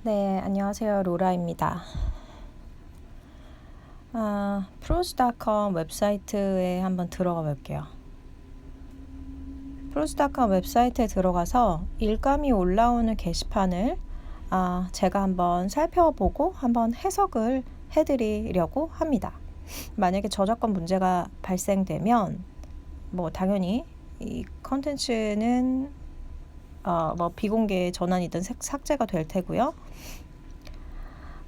네, 안녕하세요. 로라입니다. 프로즈닷컴 웹사이트에 한번 들어가 볼게요. 프로즈닷컴 웹사이트에 들어가서 일감이 올라오는 게시판을 제가 한번 살펴보고 한번 해석을 해드리려고 합니다. 만약에 저작권 문제가 발생되면 당연히 이 컨텐츠는 비공개 전환이든 삭제가 될 테고요.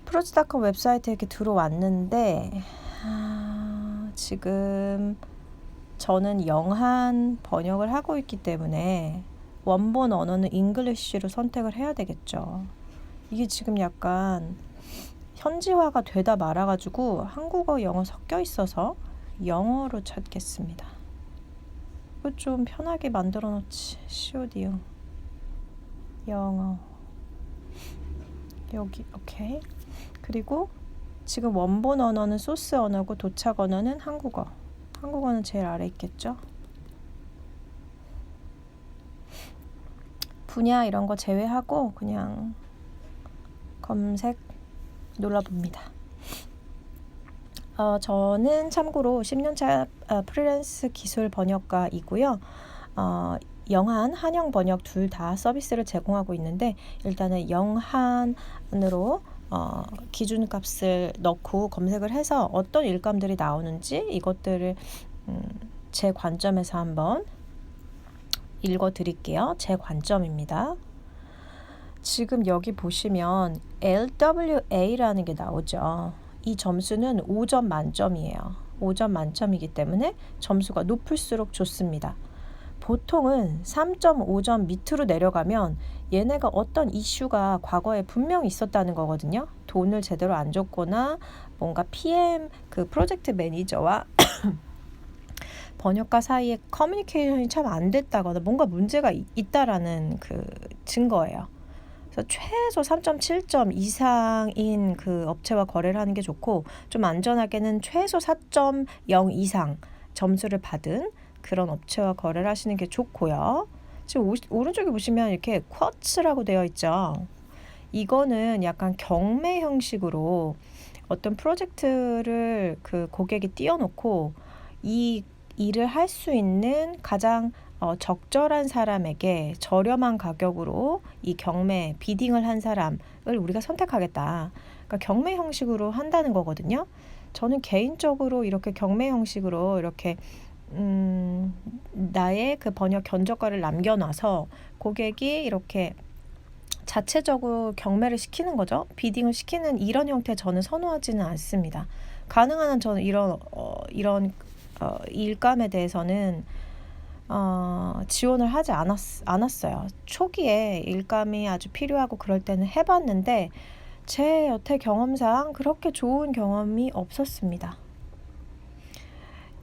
프로즈닷컴 웹사이트에 이렇게 들어왔는데 지금 저는 영한 번역을 하고 있기 때문에 원본 언어는 잉글리쉬로 선택을 해야 되겠죠. 이게 지금 약간 현지화가 되다 말아가지고 한국어 영어 섞여 있어서 영어로 찾겠습니다. 이거 좀 편하게 만들어 놓지. COD요. 영어. 여기 오케이. 그리고 지금 원본 언어는 소스 언어고 도착 언어는 한국어. 한국어는 제일 아래 있겠죠. 분야 이런 거 제외하고 그냥 검색 눌러봅니다. 저는 참고로 10년차 프리랜스 기술 번역가이고요. 영한, 한영 번역 둘 다 서비스를 제공하고 있는데 일단은 영한으로 기준값을 넣고 검색을 해서 어떤 일감들이 나오는지 이것들을 제 관점에서 한번 읽어드릴게요. 제 관점입니다. 지금 여기 보시면 LWA라는 게 나오죠. 이 점수는 5점 만점이에요. 5점 만점이기 때문에 점수가 높을수록 좋습니다. 보통은 3.5점 밑으로 내려가면 얘네가 어떤 이슈가 과거에 분명히 있었다는 거거든요. 돈을 제대로 안 줬거나 뭔가 PM 그 프로젝트 매니저와 번역가 사이에 커뮤니케이션이 참 안 됐다거나 뭔가 문제가 있다라는 그 증거예요. 그래서 최소 3.7점 이상인 그 업체와 거래를 하는 게 좋고 좀 안전하게는 최소 4.0 이상 점수를 받은 그런 업체와 거래를 하시는 게 좋고요. 지금 오른쪽에 보시면 이렇게 쿼츠라고 되어 있죠. 이거는 약간 경매 형식으로 어떤 프로젝트를 그 고객이 띄워놓고 이 일을 할 수 있는 가장 적절한 사람에게 저렴한 가격으로 이 경매 비딩을 한 사람을 우리가 선택하겠다. 그러니까 경매 형식으로 한다는 거거든요. 저는 개인적으로 이렇게 경매 형식으로 이렇게 나의 그 번역 견적과를 남겨놔서 고객이 이렇게 자체적으로 경매를 시키는 거죠. 비딩을 시키는 이런 형태 저는 선호하지는 않습니다. 가능한 한 저는 이런 일감에 대해서는 지원을 하지 않았어요. 초기에 일감이 아주 필요하고 그럴 때는 해봤는데 제 여태 경험상 그렇게 좋은 경험이 없었습니다.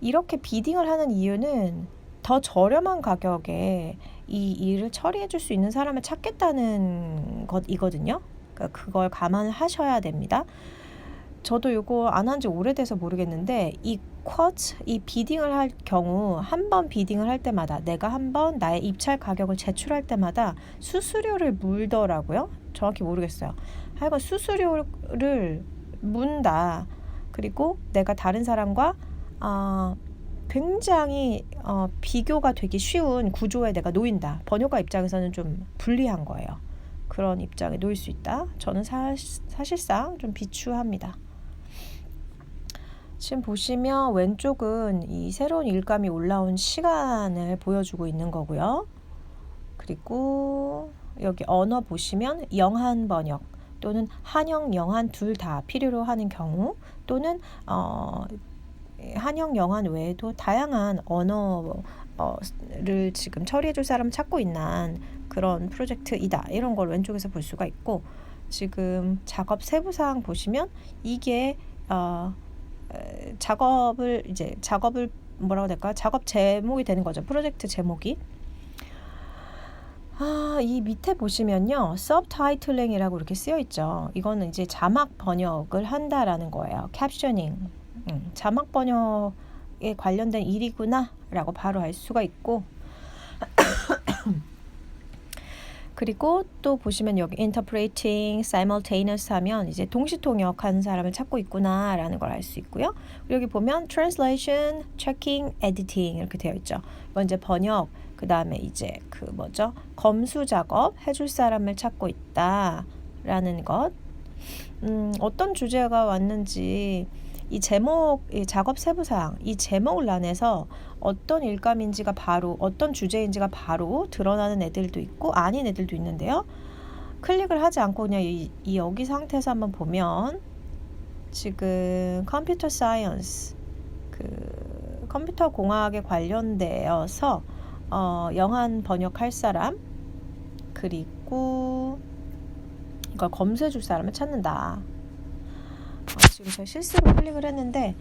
이렇게 비딩을 하는 이유는 더 저렴한 가격에 이 일을 처리해 줄 수 있는 사람을 찾겠다는 것이거든요. 그러니까 그걸 감안을 하셔야 됩니다. 저도 이거 안 한 지 오래돼서 모르겠는데 이 비딩을 할 경우 한 번 비딩을 할 때마다 내가 한 번 나의 입찰 가격을 제출할 때마다 수수료를 물더라고요. 정확히 모르겠어요. 하여간 수수료를 문다. 그리고 내가 다른 사람과 굉장히 비교가 되기 쉬운 구조에 내가 놓인다. 번역가 입장에서는 좀 불리한 거예요. 그런 입장에 놓일 수 있다. 저는 사실상 좀 비추합니다. 지금 보시면 왼쪽은 이 새로운 일감이 올라온 시간을 보여주고 있는 거고요. 그리고 여기 언어 보시면 영한 번역 또는 한영, 영한 둘 다 필요로 하는 경우 또는 한영, 영한 외에도 다양한 언어를 지금 처리해줄 사람을 찾고 있는 그런 프로젝트이다. 이런 걸 왼쪽에서 볼 수가 있고 지금 작업 세부사항 보시면 이게 작업을 뭐라고 될까? 작업 제목이 되는 거죠. 프로젝트 제목이. 이 밑에 보시면요. 서브타이틀링이라고 이렇게 쓰여 있죠. 이거는 이제 자막 번역을 한다라는 거예요. 캡셔닝. 자막 번역에 관련된 일이구나 라고 바로 알 수가 있고 그리고 또 보시면 여기 interpreting, simultaneous 하면 이제 동시통역하는 사람을 찾고 있구나라는 걸 알 수 있고요. 여기 보면 translation, checking, editing 이렇게 되어 있죠. 먼저 번역, 그 다음에 이제 그 뭐죠? 검수 작업 해줄 사람을 찾고 있다라는 것. 어떤 주제가 왔는지 이 제목, 이 작업 세부사항, 이 제목란에서 어떤 일감인지가 바로, 어떤 주제인지가 바로 드러나는 애들도 있고 아닌 애들도 있는데요. 클릭을 하지 않고 그냥 이 여기 상태에서 한번 보면 지금 컴퓨터 사이언스, 그 컴퓨터 공학에 관련되어서 영한 번역할 사람, 그리고 이걸 검수해 줄 사람을 찾는다. 지금 제가 실수로 클릭을 했는데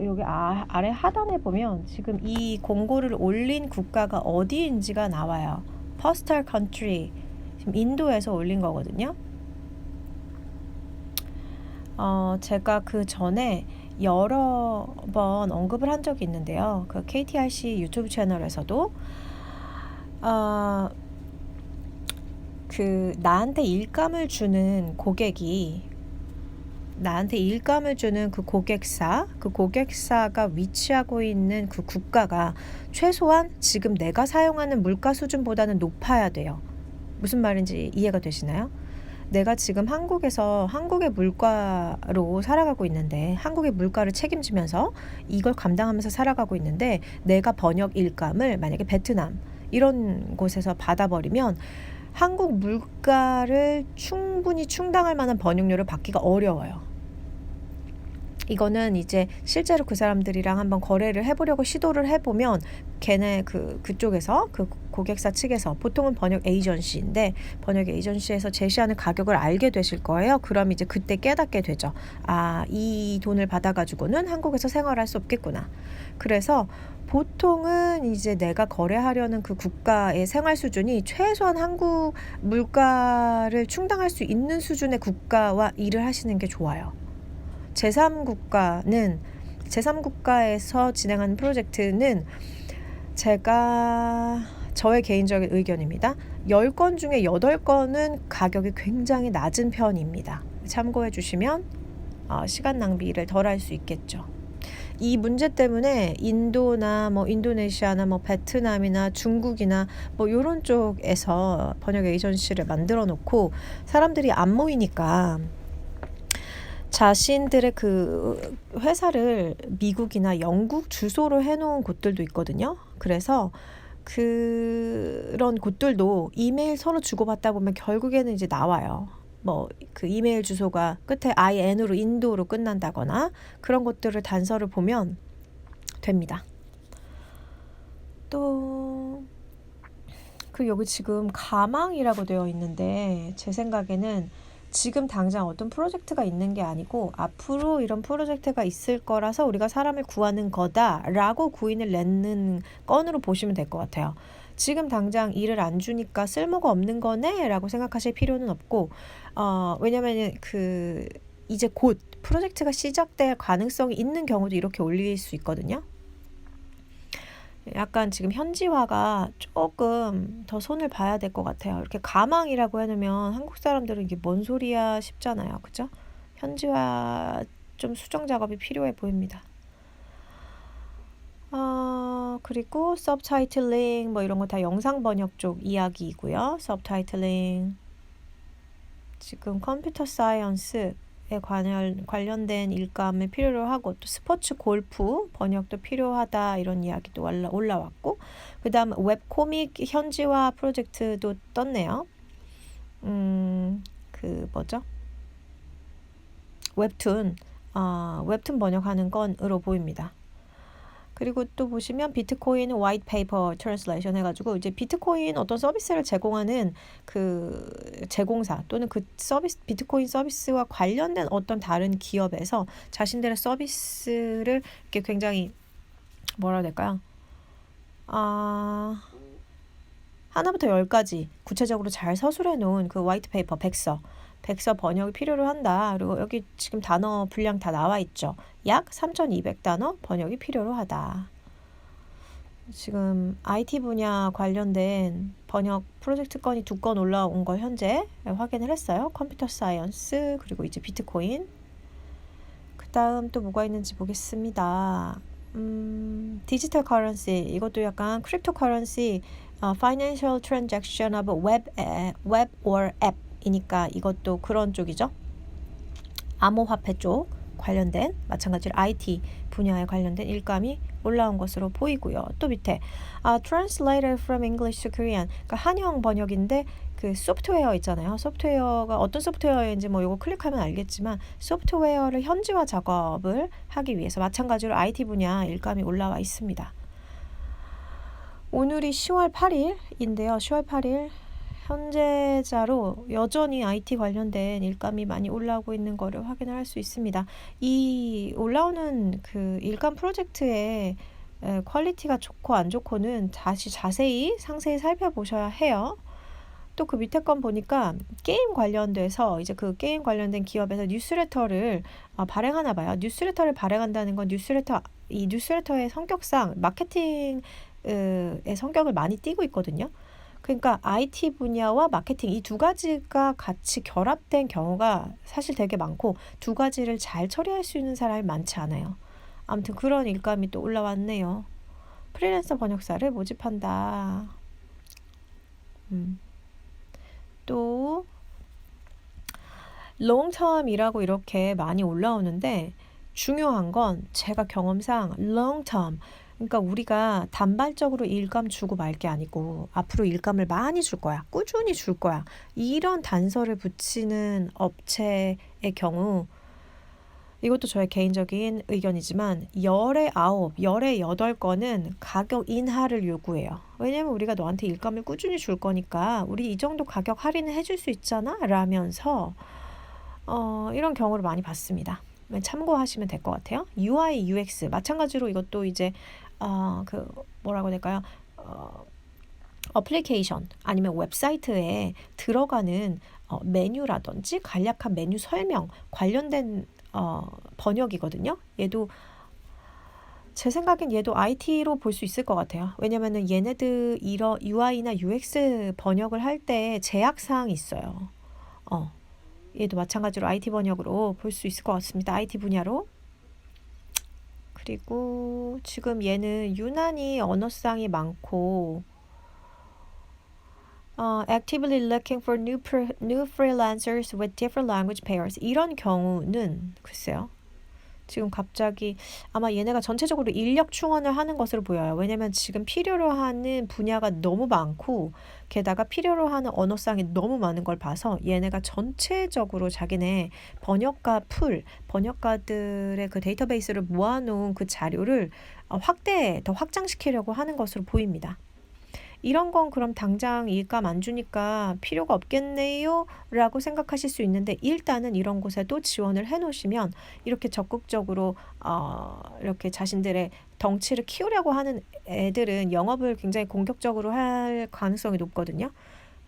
여기 아래 하단에 보면 지금 이 공고를 올린 국가가 어디인지가 나와요. Postal Country, 지금 인도에서 올린 거거든요. 제가 그 전에 여러 번 언급을 한 적이 있는데요. 그 KTRC 유튜브 채널에서도 그 나한테 일감을 주는 고객이 나한테 일감을 주는 그 고객사가 위치하고 있는 그 국가가 최소한 지금 내가 사용하는 물가 수준보다는 높아야 돼요. 무슨 말인지 이해가 되시나요? 내가 지금 한국에서 한국의 물가로 살아가고 있는데 한국의 물가를 책임지면서 이걸 감당하면서 살아가고 있는데 내가 번역 일감을 만약에 베트남 이런 곳에서 받아버리면 한국 물가를 충분히 충당할 만한 번역료를 받기가 어려워요. 이거는 이제 실제로 그 사람들이랑 한번 거래를 해보려고 시도를 해보면 걔네 그쪽에서 그 고객사 측에서 보통은 번역 에이전시인데 번역 에이전시에서 제시하는 가격을 알게 되실 거예요. 그럼 이제 그때 깨닫게 되죠. 이 돈을 받아가지고는 한국에서 생활할 수 없겠구나. 그래서 보통은 이제 내가 거래하려는 그 국가의 생활 수준이 최소한 한국 물가를 충당할 수 있는 수준의 국가와 일을 하시는 게 좋아요. 제3국가에서 진행하는 프로젝트는 저의 개인적인 의견입니다. 10건 중에 8건은 가격이 굉장히 낮은 편입니다. 참고해 주시면 시간 낭비를 덜 할 수 있겠죠. 이 문제 때문에 인도나 인도네시아나 베트남이나 중국이나 이런 쪽에서 번역 에이전시를 만들어 놓고 사람들이 안 모이니까 자신들의 그 회사를 미국이나 영국 주소로 해놓은 곳들도 있거든요. 그래서 그런 곳들도 이메일 서로 주고받다 보면 결국에는 이제 나와요. 그 이메일 주소가 끝에 IN으로 인도로 끝난다거나 그런 것들을 단서를 보면 됩니다. 또 여기 지금 가망이라고 되어 있는데 제 생각에는 지금 당장 어떤 프로젝트가 있는 게 아니고 앞으로 이런 프로젝트가 있을 거라서 우리가 사람을 구하는 거다라고 구인을 내는 건으로 보시면 될 것 같아요. 지금 당장 일을 안 주니까 쓸모가 없는 거네 라고 생각하실 필요는 없고 왜냐면 이제 곧 프로젝트가 시작될 가능성이 있는 경우도 이렇게 올릴 수 있거든요. 약간 지금 현지화가 조금 더 손을 봐야 될 것 같아요. 이렇게 가망이라고 해놓으면 한국 사람들은 이게 뭔 소리야 싶잖아요. 그죠? 현지화 좀 수정 작업이 필요해 보입니다. 그리고 서브타이틀링 이런 거 다 영상 번역 쪽 이야기이고요. 서브타이틀링 지금 컴퓨터 사이언스에 관련된 일감을 필요로 하고 또 스포츠 골프 번역도 필요하다 이런 이야기도 올라왔고 그 다음 웹코믹 현지화 프로젝트도 떴네요. 웹툰 번역하는 건으로 보입니다. 그리고 또 보시면 비트코인 화이트 페이퍼 트랜슬레이션 해가지고 이제 비트코인 어떤 서비스를 제공하는 그 제공사 또는 그 서비스 비트코인 서비스와 관련된 어떤 다른 기업에서 자신들의 서비스를 이렇게 굉장히 뭐라 해야 될까요? 하나부터 10까지 구체적으로 잘 서술해 놓은 그 화이트 페이퍼 백서 번역이 필요로 한다. 그리고 여기 지금 단어 분량 다 나와 있죠. 약 3,200단어 번역이 필요로 하다. 지금 IT 분야 관련된 번역 프로젝트 건이 2건 올라온 걸 현재 확인을 했어요. 컴퓨터 사이언스 그리고 이제 비트코인. 그 다음 또 뭐가 있는지 보겠습니다. 디지털 커런시 이것도 약간 크립토 커런시 financial transaction of web or app이니까 이것도 그런 쪽이죠. 암호화폐 쪽 관련된 마찬가지로 IT 분야에 관련된 일감이 올라온 것으로 보이고요. 또 밑에 translated from English to Korean 그러니까 한영 번역인데 그 소프트웨어 있잖아요. 소프트웨어가 어떤 소프트웨어인지 뭐 이거 클릭하면 알겠지만 소프트웨어를 현지화 작업을 하기 위해서 마찬가지로 IT 분야 일감이 올라와 있습니다. 오늘이 10월 8일인데요. 10월 8일 현재자로 여전히 IT 관련된 일감이 많이 올라오고 있는 거를 확인을 할 수 있습니다. 이 올라오는 그 일감 프로젝트의 퀄리티가 좋고 안 좋고는 다시 자세히 상세히 살펴보셔야 해요. 또 그 밑에 건 보니까 게임 관련돼서 이제 그 게임 관련된 기업에서 뉴스레터를 발행하나 봐요. 뉴스레터를 발행한다는 건 이 뉴스레터의 성격상 마케팅의 성격을 많이 띠고 있거든요. 그러니까 IT 분야와 마케팅 이 두 가지가 같이 결합된 경우가 사실 되게 많고 두 가지를 잘 처리할 수 있는 사람이 많지 않아요. 아무튼 그런 일감이 또 올라왔네요. 프리랜서 번역사를 모집한다. 또 롱텀이라고 이렇게 많이 올라오는데 중요한 건 제가 경험상 롱텀 그러니까 우리가 단발적으로 일감 주고 말 게 아니고 앞으로 일감을 많이 줄 거야. 꾸준히 줄 거야. 이런 단서를 붙이는 업체의 경우 이것도 저의 개인적인 의견이지만 열의 9, 열의 8건은 가격 인하를 요구해요. 왜냐면 우리가 너한테 일감을 꾸준히 줄 거니까 우리 이 정도 가격 할인을 해줄 수 있잖아 라면서 이런 경우를 많이 봤습니다. 참고하시면 될 것 같아요. UI, UX 마찬가지로 이것도 이제 그 뭐라고 해야 될까요? 어플리케이션 아니면 웹사이트에 들어가는 메뉴라든지 간략한 메뉴 설명 관련된 번역이거든요. 얘도 제 생각엔 얘도 IT로 볼 수 있을 것 같아요. 왜냐면은 얘네들 이런 UI나 UX 번역을 할 때 제약사항이 있어요. 얘도 마찬가지로 IT 번역으로 볼 수 있을 것 같습니다. IT 분야로. 그리고 지금 얘는 유난히 언어쌍이 많고 actively looking for new freelancers with different language pairs 이런 경우는 글쎄요. 지금 갑자기 아마 얘네가 전체적으로 인력 충원을 하는 것으로 보여요. 왜냐면 지금 필요로 하는 분야가 너무 많고 게다가 필요로 하는 언어쌍이 너무 많은 걸 봐서 얘네가 전체적으로 자기네 번역가들의 그 데이터베이스를 모아놓은 그 자료를 더 확장시키려고 하는 것으로 보입니다. 이런 건 그럼 당장 일감 안 주니까 필요가 없겠네요 라고 생각하실 수 있는데 일단은 이런 곳에도 지원을 해 놓으시면 이렇게 적극적으로 이렇게 자신들의 덩치를 키우려고 하는 애들은 영업을 굉장히 공격적으로 할 가능성이 높거든요.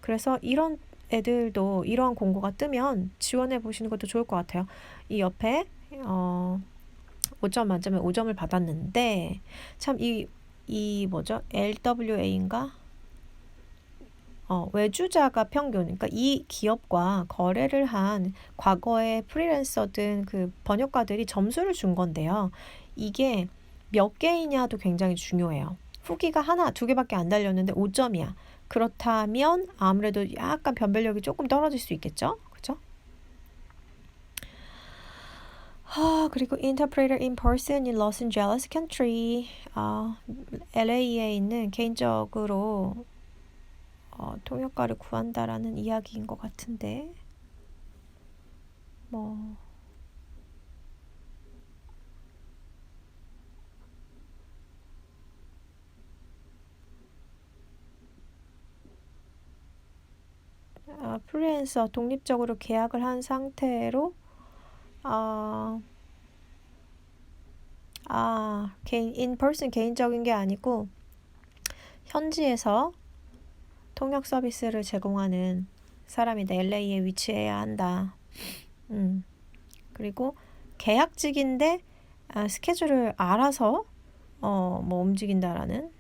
그래서 이런 애들도 이런 공고가 뜨면 지원해 보시는 것도 좋을 것 같아요. 이 옆에 5점 만점에 5점을 받았는데 참 이 뭐죠? LWA인가? 외주자가 평균, 그러니까 이 기업과 거래를 한 과거의 프리랜서든 그 번역가들이 점수를 준 건데요. 이게 몇 개이냐도 굉장히 중요해요. 후기가 하나, 두 개밖에 안 달렸는데 5점이야. 그렇다면 아무래도 약간 변별력이 조금 떨어질 수 있겠죠? 그죠? 그리고 interpreter in person in Los Angeles country. LA에 있는 개인적으로 통역가를 구한다라는 이야기인 것 같은데 프리랜서 독립적으로 계약을 한 상태로 인퍼슨 개인적인 게 아니고 현지에서 통역 서비스를 제공하는 사람이다. LA에 위치해야 한다. 그리고 계약직인데 스케줄을 알아서 뭐 움직인다라는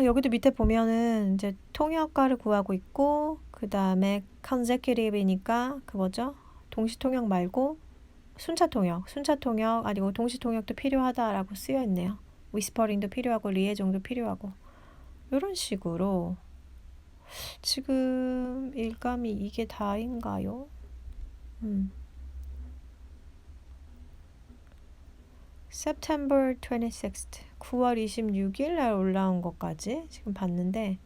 여기도 밑에 보면은 이제 통역가를 구하고 있고, 그 다음에 consecutive이니까 그 뭐죠? 동시 통역 말고 순차 통역 아니고 동시 통역도 필요하다라고 쓰여 있네요. 위스퍼링도 필요하고 리에종도 필요하고 이런 식으로 지금 일감이 이게 다인가요? September 26th 9월 26일 날 올라온 것까지 지금 봤는데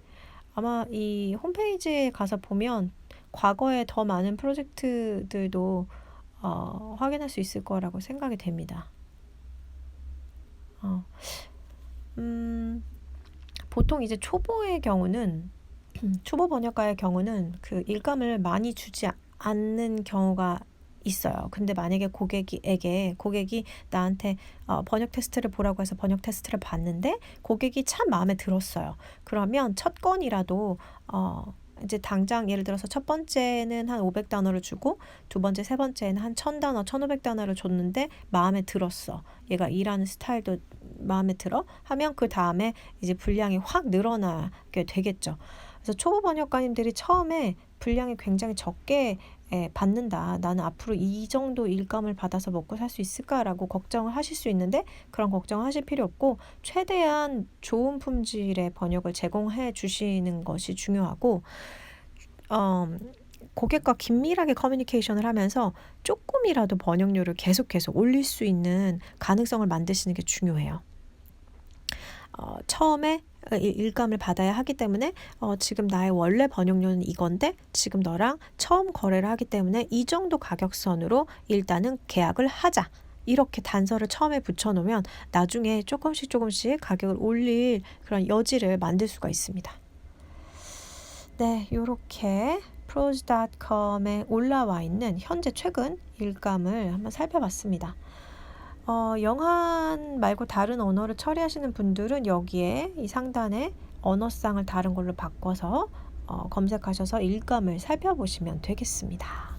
아마 이 홈페이지에 가서 보면 과거에 더 많은 프로젝트들도 확인할 수 있을 거라고 생각이 됩니다. 보통 이제 초보의 경우는 초보 번역가의 경우는 그 일감을 많이 주지 않는 경우가 있어요. 근데 만약에 고객이 나한테 번역 테스트를 보라고 해서 번역 테스트를 봤는데 고객이 참 마음에 들었어요. 그러면 첫 건이라도 이제 당장 예를 들어서 첫 번째는 한 500단어를 주고 두 번째, 세 번째는 한 1000단어, 1500단어를 줬는데 마음에 들었어. 얘가 일하는 스타일도 마음에 들어? 하면 그 다음에 이제 분량이 확 늘어나게 되겠죠. 그래서 초보 번역가님들이 처음에 분량이 굉장히 적게 받는다. 나는 앞으로 이 정도 일감을 받아서 먹고 살 수 있을까라고 걱정을 하실 수 있는데 그런 걱정하실 필요 없고 최대한 좋은 품질의 번역을 제공해 주시는 것이 중요하고 고객과 긴밀하게 커뮤니케이션을 하면서 조금이라도 번역료를 계속 올릴 수 있는 가능성을 만드시는 게 중요해요. 처음에 일감을 받아야 하기 때문에 지금 나의 원래 번역료는 이건데 지금 너랑 처음 거래를 하기 때문에 이 정도 가격선으로 일단은 계약을 하자. 이렇게 단서를 처음에 붙여놓으면 나중에 조금씩 가격을 올릴 그런 여지를 만들 수가 있습니다. 네, 이렇게 prose.com에 올라와 있는 현재 최근 일감을 한번 살펴봤습니다. 영한 말고 다른 언어를 처리하시는 분들은 여기에 이 상단에 언어쌍을 다른 걸로 바꿔서 검색하셔서 일감을 살펴보시면 되겠습니다.